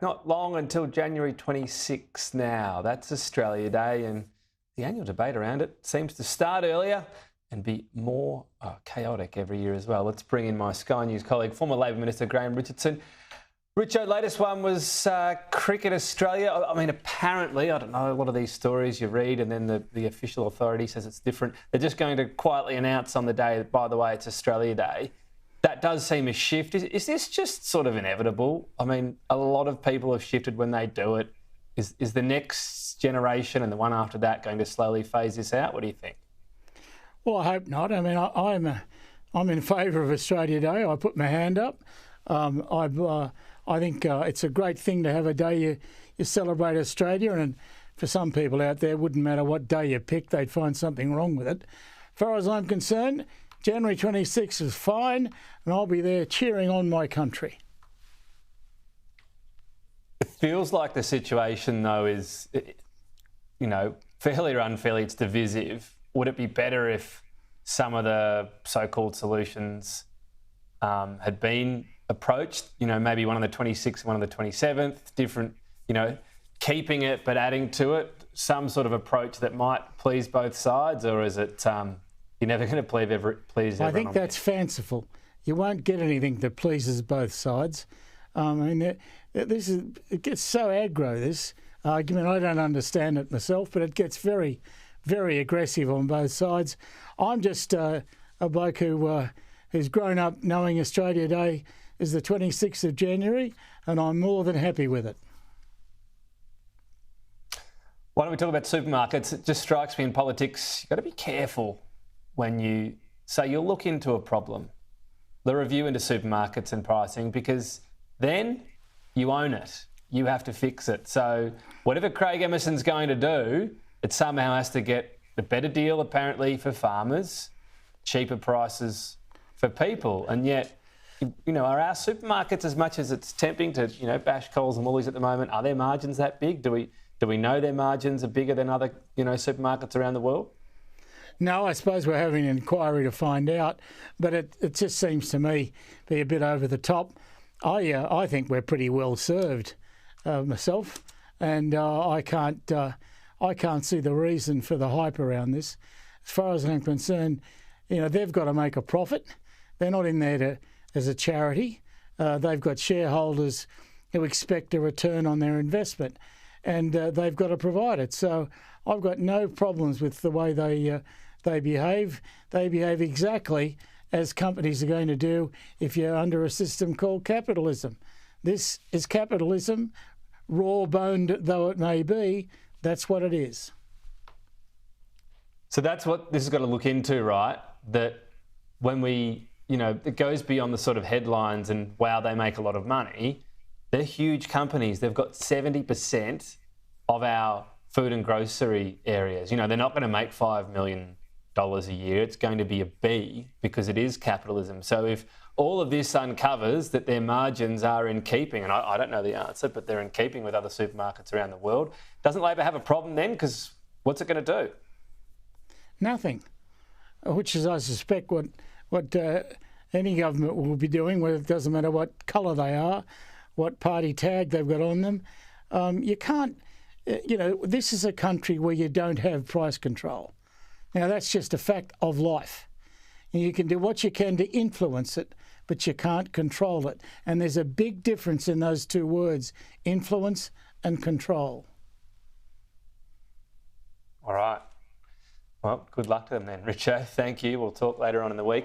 not long until January 26 now. That's Australia Day, and the annual debate around it seems to start earlier and be more chaotic every year as well. Let's bring in my Sky News colleague, former Labor Minister Graham Richardson. Richo, latest one was Cricket Australia. I mean, apparently, I don't know, a lot of these stories you read and then the official authority says it's different. They're just going to quietly announce on the day that, by the way, it's Australia Day. That does seem a shift. Is this just sort of inevitable? I mean, a lot of people have shifted when they do it. Is the next generation and the one after that going to slowly phase this out? What do you think? Well, I hope not. I mean, I'm in favour of Australia Day. I put my hand up. I think it's a great thing to have a day you celebrate Australia, and for some people out there, it wouldn't matter what day you picked, they'd find something wrong with it. As far as I'm concerned, January 26 is fine, and I'll be there cheering on my country. It feels like the situation, though, is, fairly or unfairly, it's divisive. Would it be better if some of the so-called solutions had been approached, maybe one on the 26th, one on the 27th, different, keeping it but adding to it, some sort of approach that might please both sides? Or is it you're never going to please everyone? I think that's fanciful. You won't get anything that pleases both sides. It gets so aggro, this argument. I don't understand it myself, but it gets very, very aggressive on both sides. I'm just a bloke who's grown up knowing Australia Day is the 26th of January, and I'm more than happy with it. Why don't we talk about supermarkets? It just strikes me in politics, you've got to be careful when you say you'll look into a problem, the review into supermarkets and pricing, because then you own it. You have to fix it. So whatever Craig Emerson's going to do, it somehow has to get a better deal, apparently, for farmers, cheaper prices for people. And yet, are our supermarkets, as much as it's tempting to, bash Coles and Woolies at the moment, are their margins that big? Do we know their margins are bigger than other, supermarkets around the world? No, I suppose we're having an inquiry to find out, but it just seems to me be a bit over the top. I think we're pretty well served myself, and I can't see the reason for the hype around this. As far as I'm concerned, they've got to make a profit. They're not in there as a charity. They've got shareholders who expect a return on their investment, and they've got to provide it. So I've got no problems with the way they behave. They behave exactly as companies are going to do if you're under a system called capitalism. This is capitalism, raw-boned though it may be. That's what it is. So that's what this has got to look into, right? That when it goes beyond the sort of headlines and, wow, they make a lot of money. They're huge companies. They've got 70% of our food and grocery areas. They're not going to make $5 million a year. It's going to be a B, because it is capitalism. So if all of this uncovers that their margins are in keeping, and I don't know the answer, but they're in keeping with other supermarkets around the world, doesn't Labor have a problem then? Because what's it going to do? Nothing, which is, I suspect, what any government will be doing, where it doesn't matter what colour they are, what party tag they've got on them. You can't, this is a country where you don't have price control. Now, that's just a fact of life. You can do what you can to influence it, but you can't control it. And there's a big difference in those two words, influence and control. All right. Well, good luck to them then, Richo. Thank you. We'll talk later on in the week.